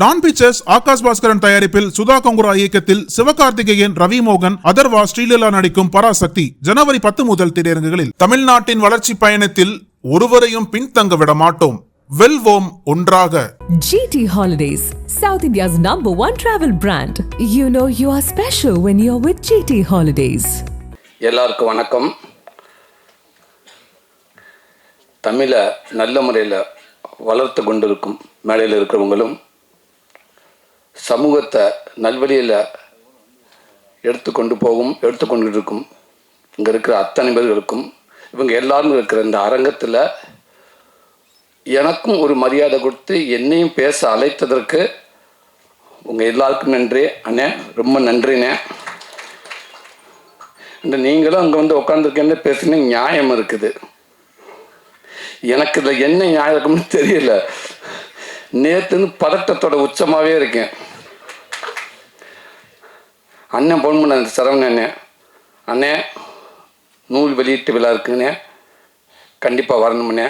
Don pictures Akash Bhaskaran தயாரிப்பில் சுதா கொங்குரா இயக்கத்தில் சிவகார்த்திகேயன், ரவி மோகன், அதர்வா, ஸ்ரீலீலா நடிக்கும் பராசக்தி ஜனவரி 10 முதல் திரையரங்குகளில். தமிழ்நாட்டின் வளர்ச்சி பயணத்தில் ஒருவரையும் பின்தங்க விட மாட்டோம், வெல்வோம் ஒன்றாக. GT Holidays, South India's #1 travel brand. You know you are special when you're with GT Holidays. எல்லாருக்கும் வணக்கம். தமிழை நல்ல முறையில் வளர்த்து கொண்டிருக்கும் மேடையில் இருக்கிறவங்களும், சமூகத்தை நல்வழியில் எடுத்துக்கொண்டு இருக்கும் இங்கே இருக்கிற அத்தனை பேர்களுக்கும், இவங்க எல்லாரும் இருக்கிற இந்த அரங்கத்தில் எனக்கும் ஒரு மரியாதை கொடுத்து என்னையும் பேச அழைத்ததற்கு உங்கள் எல்லாருக்கும் நன்றி அண்ணே, ரொம்ப நன்றிண்ணே. இந்த நீங்களும் அங்கே வந்து உட்காந்துருக்கேன்னு பேசுனா நியாயம் இருக்குது. எனக்கு இதில் என்ன நியாயம் இருக்குன்னு தெரியல. நேற்றுன்னு பதட்டத்தோட உச்சமாகவே இருக்கேன். அண்ணன் ஃபோன் பண்ண சரவணன் அண்ணே, நூல் வெளியீட்டு விழா இருக்குங்கண்ணே, கண்டிப்பாக வரணும்ண்ணே,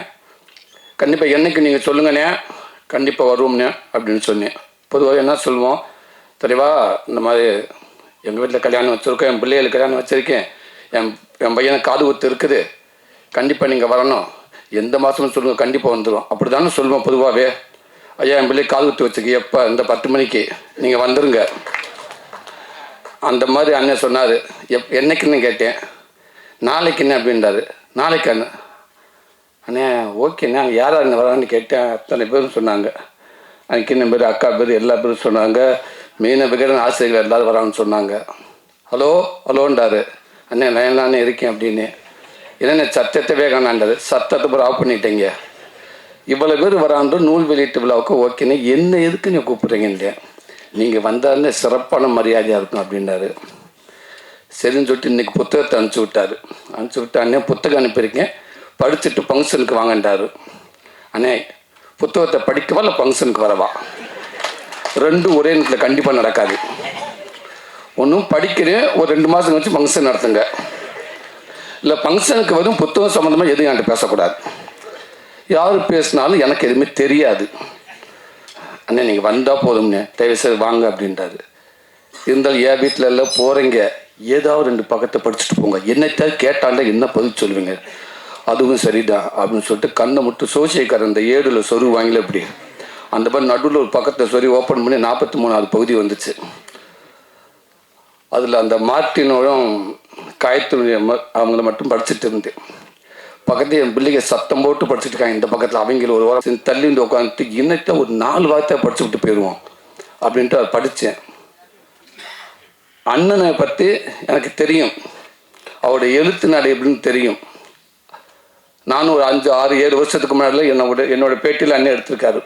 கண்டிப்பாக என்னைக்கு நீங்கள் சொல்லுங்கண்ணே, கண்டிப்பாக வருவோம்ண்ணே அப்படின்னு சொன்னேன். பொதுவாக என்ன சொல்லுவோம் தெரியவா, இந்த மாதிரி எங்கள் வீட்டில் கல்யாணம் வச்சுருக்கேன், என் பிள்ளைகளுக்கு கல்யாணம் வச்சுருக்கேன், என் பையனை காது குத்து இருக்குது, கண்டிப்பாக நீங்கள் வரணும், எந்த மாதம்னு சொல்லுங்கள், கண்டிப்பாக வந்துடும், அப்படி தானே சொல்லுவோம் பொதுவாகவே. ஐயா என் பிள்ளை காது குத்து வச்சுக்க, எப்போ இந்த 10 மணிக்கு நீங்கள் வந்துடுங்க. அந்த மாதிரி அண்ணன் சொன்னார். என்னைக்குன்னு கேட்டேன். நாளைக்குண்ணே அப்படின்றாரு. நாளைக்கு அண்ணே ஓகேண்ணே, அங்கே யார் அண்ணன் வரான்னு கேட்டேன். அத்தனை பேரும் சொன்னாங்க. அன்றைக்கி என்ன பேர், அக்கா பேர், எல்லா பேரும் சொன்னாங்க. மீன விகடன் ஆசிரியர்கள் எல்லோரும் வரான்னு சொன்னாங்க. ஹலோ ஹலோன்றாரு. அண்ணே நான் இருக்கேன் அப்படின்னு. என்னென்ன சத்தத்தவே காணாண்டாரு. சத்தத்தை பூரா ஆஃப் பண்ணிட்டேங்க. இவ்வளோ பேர் வராண்டு நூல் வெளியீட்டு விழாவுக்கு ஓகேன்னு என்ன எதுக்கு நீங்கள் கூப்பிட்றீங்க இல்லையா, நீங்கள் வந்தாருன்னு சிறப்பான மரியாதையாக இருக்கும் அப்படின்றாரு. சரின்னு சொல்லிட்டு இன்றைக்கி புத்தகத்தை அனுப்பிச்சி விட்டு அண்ணே புத்தகம் அனுப்பியிருக்கேன், படிச்சுட்டு ஃபங்க்ஷனுக்கு வாங்கன்றாரு. அண்ணே புத்தகத்தை படிக்கவா இல்லை ஃபங்க்ஷனுக்கு வரவா, ரெண்டும் ஒரே நேரத்தில் கண்டிப்பாக நடக்காது. ஒன்றும் படிக்கிறேன், ஒரு 2 மாதம் வச்சு ஃபங்க்ஷன் நடத்துங்க, இல்லை ஃபங்க்ஷனுக்கு வரும் புத்தகம் சம்மந்தமாக எதுவும் என்கிட்ட பேசக்கூடாது. யார் பேசினாலும் எனக்கு எதுவுமே தெரியாது. அண்ணே நீங்கள் வந்தால் போதும்ண்ணே, தயவுசெய்து வாங்க அப்படின்றாரு. இருந்தாலும் என் வீட்டில் எல்லாம் போகிறீங்க, ஏதாவது 2 பக்கத்தை படிச்சுட்டு போங்க, என்னத்தான் கேட்டாண்டா என்ன பதில் சொல்லுவீங்க, அதுவும் சரிதான் அப்படின்னு சொல்லிட்டு கண்ணை மட்டும் சோசியக்காரர் அந்த ஏடில் சொரு வாங்கல எப்படி அந்த மாதிரி நடுவில் ஒரு பக்கத்தை சொறி ஓப்பன் பண்ணி 43வது பகுதி வந்துச்சு. அதில் அந்த மார்ட்டினோடும் காயத்தினுடைய அவங்கள மட்டும் படிச்சுட்டு இருந்தேன். பக்கத்தில் என் பிள்ளைங்க சத்தம் போட்டு படிச்சுட்டு இருக்காங்க. இந்த பக்கத்தில் அவங்கள ஒரு வாரம் தள்ளி வந்து உட்காந்துட்டு இன்னத்தை ஒரு 4 வார்த்தை படிச்சு விட்டு போயிடுவோம் அப்படின்ட்டு அதை படித்தேன். அண்ணனை பற்றி எனக்கு தெரியும், அவருடைய எழுத்து நடை எப்படின்னு தெரியும். நானும் ஒரு 5, 6, 7 வருஷத்துக்கு முன்னாடி என்னோட பேட்டியில் அண்ணன் எடுத்திருக்காரு.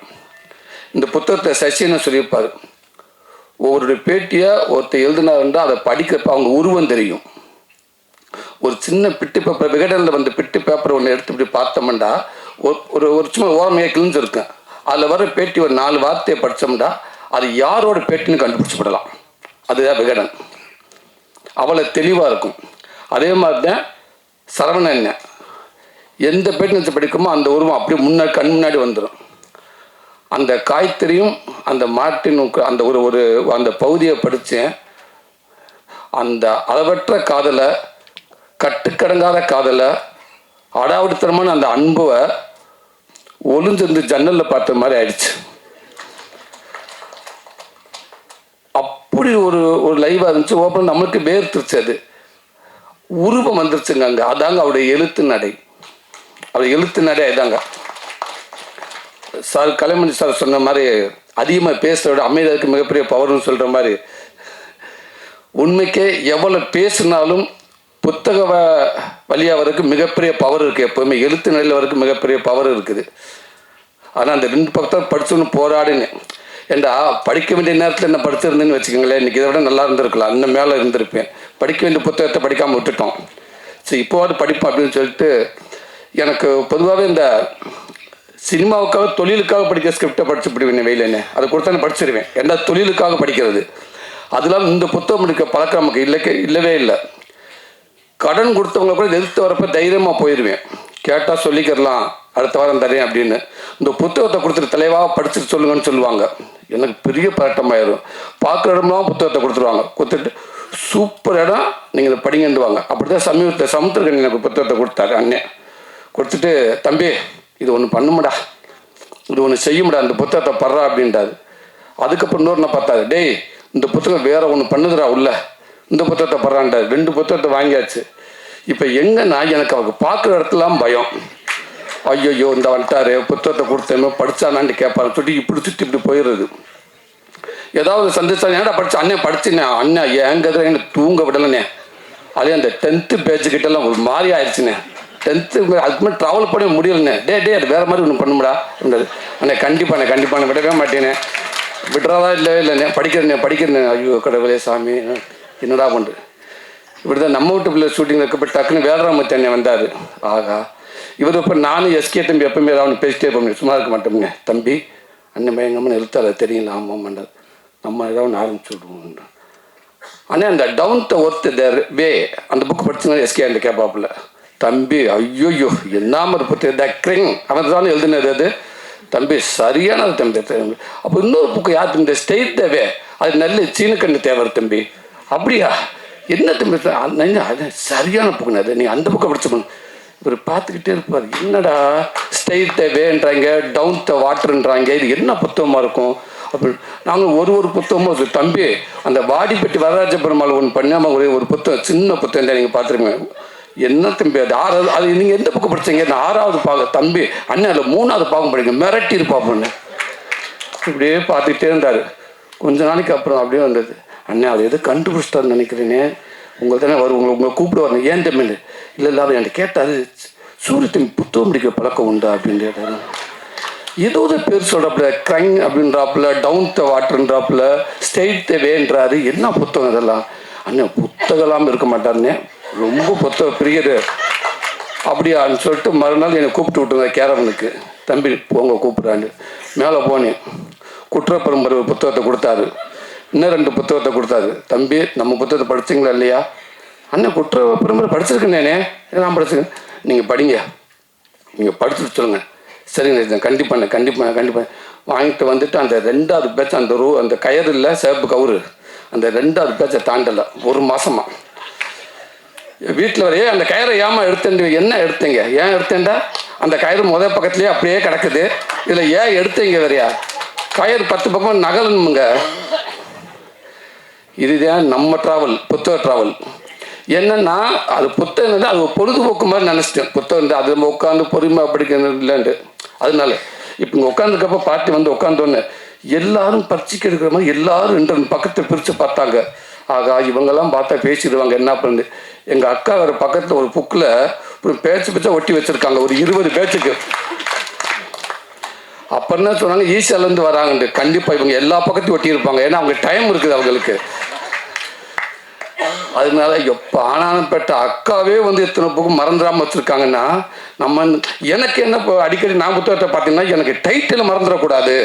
இந்த புத்தகத்தை சசின்னு சொல்லியிருப்பார். ஒவ்வொருடைய பேட்டியை ஒருத்தர் எழுதினாருன்றா அதை படிக்கிறப்ப அவங்க உருவம் தெரியும். ஒரு சின்ன பிட்டு பேப்பர், விகடனில் வந்து பிட்டு பேப்பர் ஒன்று எடுத்து இப்படி பார்த்தோம்டா ஒரு சும்மா ஓரமையாக கிழிஞ்சிருக்கேன். அதில் வர பேட்டி ஒரு 4 வார்த்தையை படித்தோம்டா அது யாரோட பேட்டின்னு கண்டுபிடிச்சிவிடலாம். அதுதான் விகடன், அவ்வளோ தெளிவாக இருக்கும். அதே மாதிரி தான் சரவணன், எந்த பேட்டி வச்சு படிக்குமோ அந்த உருவம் அப்படியே கண் முன்னாடி வந்துடும். அந்த காய்கறியும் அந்த மார்ட்டினுக்கு அந்த அந்த பகுதியை படித்தேன். அந்த அளவற்ற காதலை, கட்டுக்கடங்காத காதலை, அடாவடித்தனமான அந்த அன்பை ஒளிஞ்சிருந்து ஜன்னலில் பார்த்த மாதிரி ஆயிடுச்சு. அப்படி ஒரு லைவாக இருந்துச்சு. ஓப்பன் நம்மளுக்கு வேர்த்துருச்சு. அது உருவம் வந்துருச்சுங்க அங்கே. அதாங்க அவருடைய எழுத்து நடை. அவருடைய எழுத்து நடை இதாங்க. சார் கலைமணி சார் சொன்ன மாதிரி அதிகமாக பேசுகிறோட அமைதிக்கு மிகப்பெரிய பவர்னு சொல்கிற மாதிரி, உண்மைக்கே எவ்வளோ பேசினாலும் புத்தக வழியாக வரைக்கும் மிகப்பெரிய பவர் இருக்குது. எப்போவுமே எழுத்து நிலையில் வரைக்கும் மிகப்பெரிய பவர் இருக்குது. ஆனால் அந்த 2 பக்கத்தை படிச்சோன்னு போராடினேன். ஏண்டா படிக்க வேண்டிய நேரத்தில் என்ன படிச்சிருந்தேன்னு வச்சுக்கோங்களேன், இன்றைக்கி இதை விட நல்லா இருந்திருக்கலாம், இன்னும் மேலே இருந்திருப்பேன். படிக்க வேண்டிய புத்தகத்தை படிக்காமல் விட்டுட்டோம். சரி இப்போவாது படிப்போம் அப்படின்னு சொல்லிட்டு, எனக்கு பொதுவாகவே இந்த சினிமாவுக்காக தொழிலுக்காக படிக்கிற ஸ்கிரிப்டை படிச்சு விடுவேன் வெயிலேன்னு, அதை கொடுத்தானே படிச்சிருவேன். ஏன்னா தொழிலுக்காக படிக்கிறது அதெல்லாம் இந்த புத்தகம் படிக்க பழக்கம் நமக்கு இல்லவே இல்லை. கடன் கொடுத்தவங்க கூட எதிர்த்து வரப்போ தைரியமாக போயிடுவேன். கேட்டால் சொல்லிக்கிறலாம், அடுத்த வாரம் தரேன் அப்படின்னு. இந்த புத்தகத்தை கொடுத்துட்டு தலைவாக படிச்சுட்டு சொல்லுங்கன்னு சொல்லுவாங்க. எனக்கு பெரிய பதட்டமாயிடும். பார்க்குற இடம்லாம் புத்தகத்தை கொடுத்துருவாங்க. கொடுத்துட்டு சூப்பர் இடம், நீங்கள் இதை படிங்கன்னுவாங்க. அப்படி தான் சமுத்திரக்கணி எனக்கு புத்தகத்தை கொடுத்தாரு அண்ணன். கொடுத்துட்டு, தம்பி இது ஒன்று பண்ணுமுடா, இது ஒன்று செய்யும்டா, இந்த புத்தகத்தை படுறா அப்படின்றாரு. அதுக்கப்புறம் இன்னொரு பார்த்தாரு, டேய் இந்த புத்தகம் வேற ஒன்று பண்ணுதுடா உள்ள, இந்த புத்தகத்தை படுறான்டாரு. 2 புத்தகத்தை வாங்கியாச்சு. இப்போ எங்கன்னா எனக்கு அவங்க பார்க்குற இடத்துலாம் பயம். ஐயோ இந்த வந்துட்டாரு, புத்தகத்தை கொடுத்தேன் படித்தானான்னு கேட்பாரு. சுற்றி இப்படி போயிடுறது. ஏதாவது சந்தேஷம், ஏன்டா படித்தேன் அண்ணன் படிச்சுனே அண்ணன் ஏங்கிறத எனக்கு தூங்க விடலைண்ணே. அதே அந்த 10th பேஜுக்கிட்டலாம் ஒரு மாதிரி ஆயிடுச்சுண்ணே. 10th அதுக்கு மேலே ட்ராவல் பண்ண முடியலண்ணே. டே அது வேறு மாதிரி ஒன்று பண்ணுமுடா இருந்தது. அண்ணே கண்டிப்பாக விடவே மாட்டேனே. விடுறதா இல்லைண்ணே, படிக்கிறேண்ணே. ஐயோ கடவுளே சாமி என்னடா பண்ணுறது. இப்படி தான் நம்ம வீட்டு பிள்ளை ஷூட்டிங் இருக்கப்போ டக்குன்னு வேலராமத்தி அண்ணன் வந்தார். ஆகா இவர் இப்போ நானும் எஸ்கே தம்பி எப்பவுமே ஏதாவது பேசிட்டே இருப்போம், சும்மா இருக்க மாட்டோம்ங்க. தம்பி அண்ணன் பயங்கரமாக நிறுத்தாத தெரியல, ஆமாம் பண்ணுறது நம்ம ஏதாவது ஆரம்பிச்சு விடுவோம். ஆனால் அந்த டவுன் த ஒர்த் தேர் வே அந்த புக் படிச்சுன்னா எஸ்கே அந்த கேட்பாப்புல. தம்பி ஐயோயோ என்னாம இருப்பது த கிரிங் அவன் தானே எழுதுனது அது. தம்பி சரியானது தம்பி. அப்போ இன்னொரு புக்கு யார் இந்த ஸ்டேட் த வே, அது நல்ல சீனக்கண்ணு தேவர் தம்பி. அப்படியா என்ன தம்பி அது சரியான புக்குன்னு, அது நீங்கள் அந்த புக்கை படிச்சுக்கணும். இவர் பார்த்துக்கிட்டே இருப்பார், என்னடா ஸ்டேட் த வேன்றாங்க, டவுன் த வாட்டர்ன்றாங்க, இது என்ன புத்தகமாக இருக்கும் அப்படி. நாங்கள் ஒரு புத்தகமும் அது தம்பி அந்த வாடிப்பட்டி வரராஜ பெருமாள் ஒன்று பண்ணாமல் ஒரு புத்தகம், சின்ன புத்தகம் தான் நீங்கள் பார்த்துருக்கீங்க. என்ன தம்பி அது 6வது, அது நீங்கள் எந்த புக்கு படித்தீங்க? நான் 6வது பாகம் தம்பி. அண்ணன் அதில் 3வது பாகம் படிங்க, மிரட்டி இருப்பாப்பண்ணு. இப்படியே பார்த்துக்கிட்டே இருந்தார். கொஞ்ச நாளைக்கு அப்புறம் அப்படியே வந்தது, அண்ணன் அது எது கண்டுபிடிச்சிட்டாருன்னு நினைக்கிறேனே, உங்களை தானே உங்களை கூப்பிட்டு வரணும். ஏன் தம்பி? இல்லை அவர் என்கிட்ட கேட்டார், சூரிய தம்பி புத்தகம் படிக்கிற பழக்கம் உண்டா அப்படின்னு கேட்டார். ஏதோ பேர் சொல்கிறாப்புல, க்ரைங் அப்படின்றாப்புல, டவுன் த வாட்டர்ன்றாப்புல, ஸ்டேட் த வேன்றாரு. என்ன புத்தகம் இதெல்லாம்? அண்ணன் புத்தகம்லாம் இருக்க மாட்டாருன்னே, ரொம்ப புத்தக பிரியர். அப்படியான்னு சொல்லிட்டு மறுநாள் என்னை கூப்பிட்டு விட்டுருங்க கேரவனுக்கு. தம்பி போங்க கூப்பிட்றாண்டு. மேலே போனேன், குற்றப்பெரும்பரை புத்தகத்தை கொடுத்தாரு. இன்னும் 2 புத்தகத்தை கொடுத்தாரு. தம்பி நம்ம புத்தகத்தை படிச்சிங்களா இல்லையா? அண்ணன் குற்றப்பெரும்பரை படிச்சிருக்கேனே. நான் படிச்சிருக்கேன். நீங்கள் படிங்க, நீங்கள் படிச்சுட்டு சொல்லுங்கள். சரிங்க கண்டிப்பாக வாங்கிட்டு வந்துட்டு அந்த 2வது பேட்ச் அந்த கயிறு இல்லை சேப்பு கவுரு, அந்த 2வது பேட்சை தாண்டலை. 1 மாதமா வீட்டில் வரையே அந்த கயிறை ஏமா எடுத்தேன். என்ன எடுத்தீங்க? ஏன் எடுத்தேன்டா? அந்த கயிறு முதல் பக்கத்துலேயே அப்படியே கிடக்குது, இதில் ஏன் எடுத்தீங்க வரையா? கயிறு 10 பக்கம் நகலணுங்க. இதுதான் நம்ம ட்ராவல், புத்தக ட்ராவல். என்னன்னா அது புத்தகம் அது பொழுதுபோக்கு மாதிரி நினச்சிட்டேன். புத்தகம் அது நம்ம உட்காந்து பொறுமையாக படிக்கணும் இல்லைன்ட்டு. அதனால இப்போ இங்கே உட்காந்துக்கப்போ பாட்டி வந்து உட்காந்தோன்னு எல்லாரும் பரிட்சைக்கு எடுக்கிற மாதிரி எல்லாரும் 2 பக்கத்தை பிரித்து பார்த்தாங்க. ஆகா இவங்கெல்லாம் பார்த்தா பேசிடுவாங்க என்ன பண்ணு. எங்கள் அக்கா வேறு பக்கத்தில் ஒரு புக்கில் ஒரு பேச்சா ஒட்டி வச்சுருக்காங்க, ஒரு 20 பேச்சுக்கு. அப்போ என்ன சொன்னாங்க, ஈஸியாலேருந்து வராங்கன்ட்டு. கண்டிப்பாக இவங்க எல்லா பக்கத்தையும் ஒட்டி இருப்பாங்க, ஏன்னா அவங்க டைம் இருக்குது அவங்களுக்கு. அதனால எப்போ ஆனாலும் பெற்ற அக்காவே வந்து எத்தனை புக்கு மறந்துடாமல் வச்சுருக்காங்கன்னா நம்ம எனக்கு என்ன இப்போ அடிக்கடி நான் புத்தகத்தை பார்த்தீங்கன்னா எனக்கு டைட்டில் மறந்துடக்கூடாது.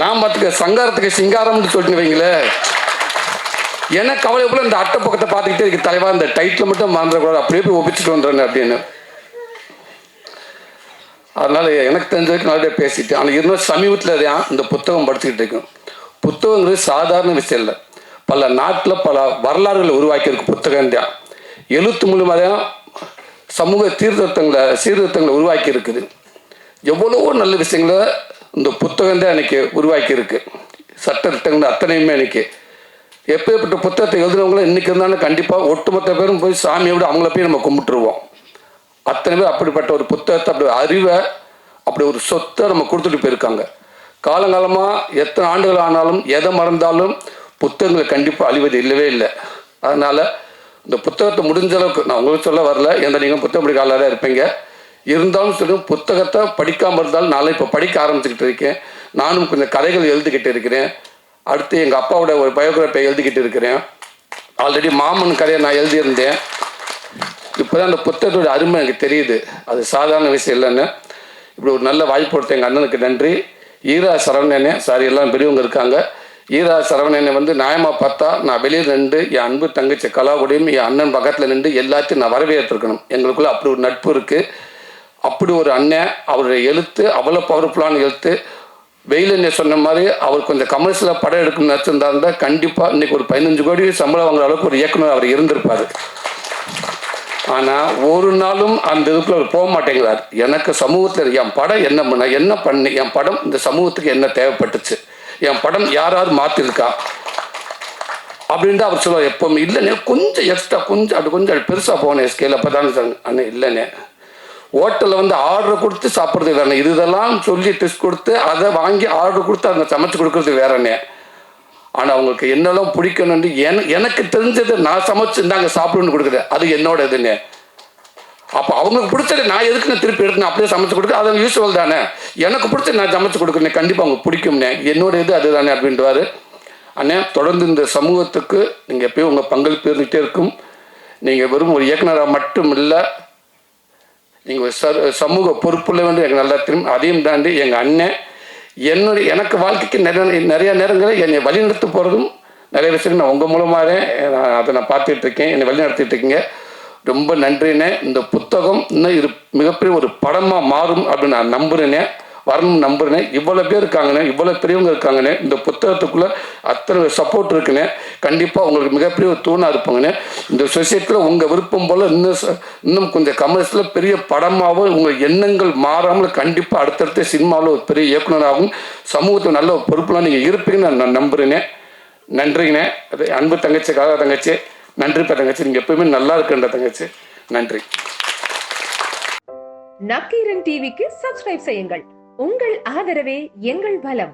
நான் பார்த்துக்க சங்காரத்துக்கு சிங்காரம்னு சொல்லிட்டு வைங்களேன், எனக்கு கவலை போல இந்த அட்டை பக்கத்தை பார்த்துக்கிட்டே இருக்கு தலைவா, இந்த டைட்டில் மட்டும் மறந்துடக்கூடாது, அப்படியே போய் ஒப்பிச்சுட்டு வந்துடுறேன் அப்படின்னு. அதனால எனக்கு தெரிஞ்ச வரைக்கும் நிறைய பேசிட்டு. ஆனால் இருந்தாலும் சமீபத்தில் தான் இந்த புத்தகம் படிச்சுக்கிட்டு இருக்கோம். புத்தகங்கிறது சாதாரண விஷயம் இல்லை. பல நாட்டில் பல வரலாறுகளை உருவாக்கியிருக்கு புத்தகம் தான். எழுத்து மூலமாக சமூக சீர்திருத்தங்களை உருவாக்கி இருக்குது. எவ்வளவோ நல்ல விஷயங்களை இந்த புத்தகம் தான் எனக்கு உருவாக்கி இருக்கு. சட்ட திட்டங்கள் அத்தனையுமே எனக்கு எப்பேற்பட்ட புத்தகத்தை எழுதுனவங்களும் இன்னைக்கு இருந்தாலும் கண்டிப்பாக ஒட்டுமொத்த பேரும் போய் சாமியை விட அவங்கள போய் நம்ம கும்பிட்டுருவோம். அத்தனை பேர் அப்படிப்பட்ட ஒரு புத்தகத்தை, அப்படி அறிவை, அப்படி ஒரு சொத்தை நம்ம கொடுத்துட்டு போயிருக்காங்க. காலங்காலமாக எத்தனை ஆண்டுகள் ஆனாலும் எதை மறந்தாலும் புத்தகங்களை கண்டிப்பாக அழிவது இல்லவே இல்லை. அதனால் இந்த புத்தகத்தை முடிஞ்ச அளவுக்கு நான் உங்களுக்கு சொல்ல வரல, எந்த நீங்கள் புத்தகம் படிக்க ஆளாக இருப்பீங்க. இருந்தாலும் சொல்லுங்கள், புத்தகத்தை படிக்காமல் இருந்தாலும் நான் இப்போ படிக்க ஆரம்பிச்சுக்கிட்டு இருக்கேன். நானும் கொஞ்சம் கதைகள் எழுதிக்கிட்டு இருக்கிறேன். அடுத்து எங்கள் அப்பாவோட ஒரு பயோகிராஃபியை எழுதிக்கிட்டு இருக்கிறேன். ஆல்ரெடி மாமன் கதையை நான் எழுதியிருந்தேன். இப்போ தான் அந்த புத்தகத்தோட அருமை எனக்கு தெரியுது, அது சாதாரண விஷயம் இல்லைன்னு. இப்படி ஒரு நல்ல வாய்ப்பு கொடுத்த எங்கள் அண்ணனுக்கு நன்றி. ஈரா சரவணனே, சாரி எல்லாம் பெரியவங்க இருக்காங்க. ஈரா சரவணனை வந்து நியாயமாக பார்த்தா நான் வெளியில் நின்று என் அன்பு தங்கச்சி கலாவுடையும் என் அண்ணன் பக்கத்தில் நின்று எல்லாத்தையும் நான் வரவேற்றிருக்கணும். எங்களுக்குள்ள அப்படி ஒரு நட்பு இருக்குது. அப்படி ஒரு அண்ணன், அவருடைய எழுத்து அவ்வளோ பவர்ஃபுல்லான எழுத்து. வெயில சொன்ன மாதிரி அவர் கொஞ்சம் கமர்ஷியலாக படம் எடுக்கணும்னு நினச்சிருந்தா கண்டிப்பாக இன்னைக்கு ஒரு 15 கோடி சம்பளம் வாங்குற அளவுக்கு ஒரு இயக்குனர் அவர் இருந்திருப்பார். ஆனால் ஒரு நாளும் அந்த இதுக்குள்ள அவர் போக மாட்டேங்கிறார். எனக்கு சமூகத்தில் என் படம் என்ன பண்ணி என் படம் இந்த சமூகத்துக்கு என்ன தேவைப்பட்டுச்சு, என் படம் யாராவது மாற்றிருக்கா அப்படின்ட்டு அவர் சொல்லுவார். எப்பவுமே இல்லைண்ணே கொஞ்சம் எக்ஸ்ட்ரா கொஞ்சம் பெருசாக போனேன் ஸ்கேல். அப்போ தானே சார் அண்ணே இல்லைண்ணே ஹோட்டலில் ஆர்டர் கொடுத்து சாப்பிட்றது வேறண்ணே, இதெல்லாம் சொல்லி டெஸ்ட் கொடுத்து அதை வாங்கி ஆர்டர் கொடுத்து அதை சமைச்சு கொடுக்குறது வேறண்ணே. ஆனால் அவங்களுக்கு என்னெல்லாம் பிடிக்கணும்னு எனக்கு தெரிஞ்சது நான் சமைச்சு நாங்கள் சாப்பிடணும்னு கொடுக்குறது அது என்னோட இதுன்னு. அப்போ அவங்களுக்கு பிடிச்சது நான் எதுக்கு நான் திருப்பி எடுக்கணும் அப்படியே சமைச்சு கொடுக்க அது யூஸ்வல் தானே. எனக்கு பிடிச்ச நான் சமைச்சு கொடுக்குறேன், கண்டிப்பாக அவங்க பிடிக்கும்னே, என்னோட இது அதுதானே அப்படின்ட்டுவார். அண்ணே தொடர்ந்து இந்த சமூகத்துக்கு நீங்கள் எப்பயும் உங்கள் பங்களிப்பு இருந்துகிட்டே இருக்கும். நீங்கள் வெறும் ஒரு இயக்குனராக மட்டும் இல்லை, நீங்கள் சமூக பொறுப்புள்ள வேண்டும் எனக்கு நல்லா தெரியும். அதையும் தாண்டி எங்கள் அண்ணன் எனக்கு வாழ்க்கைக்கு நிறைய நேரங்களில் என்னை வழிநடத்த போகிறதும் நிறைய விஷயங்கள் நான் உங்கள் மூலமாக அதை நான் பார்த்துட்டு இருக்கேன், என்னை வழிநடத்திட்டு இருக்கீங்க. ரொம்ப நன்றினே. இந்த புத்தகம் இன்னும் மிகப்பெரிய ஒரு படமாக மாறும் அப்படின்னு நான் நம்புகிறேனே, வரணும்னு நம்புகிறேன். இவ்வளோ பேர் இருக்காங்கண்ணே, இவ்வளோ பெரியவங்க இருக்காங்கண்ணே, இந்த புத்தகத்துக்குள்ளே அத்தனை சப்போர்ட் இருக்குண்ணே. கண்டிப்பாக உங்களுக்கு மிகப்பெரிய ஒரு தூணாக இருப்பாங்கண்ணே. இந்த சொசைட்டியில் உங்கள் விருப்பம் போல் இன்னும் கொஞ்சம் கமர்ஷியலில் பெரிய படமாகவும் உங்கள் எண்ணங்கள் மாறாமல் கண்டிப்பாக அடுத்தடுத்த சினிமாவில் ஒரு பெரிய இயக்குனராகவும் சமூகத்தில் நல்ல ஒரு பொறுப்புலாம் நீங்கள் இருப்பீங்கன்னு நான் நம்புகிறேனே. நன்றிங்கண்ணே. அது அன்பு தங்கச்சிக்காக தங்கச்சி நன்றிப்பா தங்கச்சி, நீங்கள் எப்பவுமே நல்லா இருக்குன்ற தங்கச்சி. நன்றி. நக்கீரன் டிவிக்கு சப்ஸ்கிரைப் செய்யுங்கள். உங்கள் ஆதரவே எங்கள் பலம்.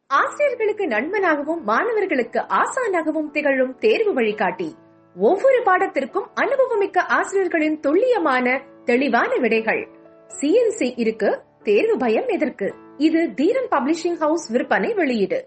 ஆசிரியர்களுக்கு நண்பனாகவும் மாணவர்களுக்கு ஆசானாகவும் திகழும் தேர்வு வழிகாட்டி. ஒவ்வொரு பாடத்திற்கும் அனுபவமிக்க ஆசிரியர்களின் துல்லியமான தெளிவான விடைகள். CNC இருக்கு, தேர்வு பயம் எதற்கு? இது தீரன் பப்ளிஷிங் ஹவுஸ் விற்பனை வெளியீடு.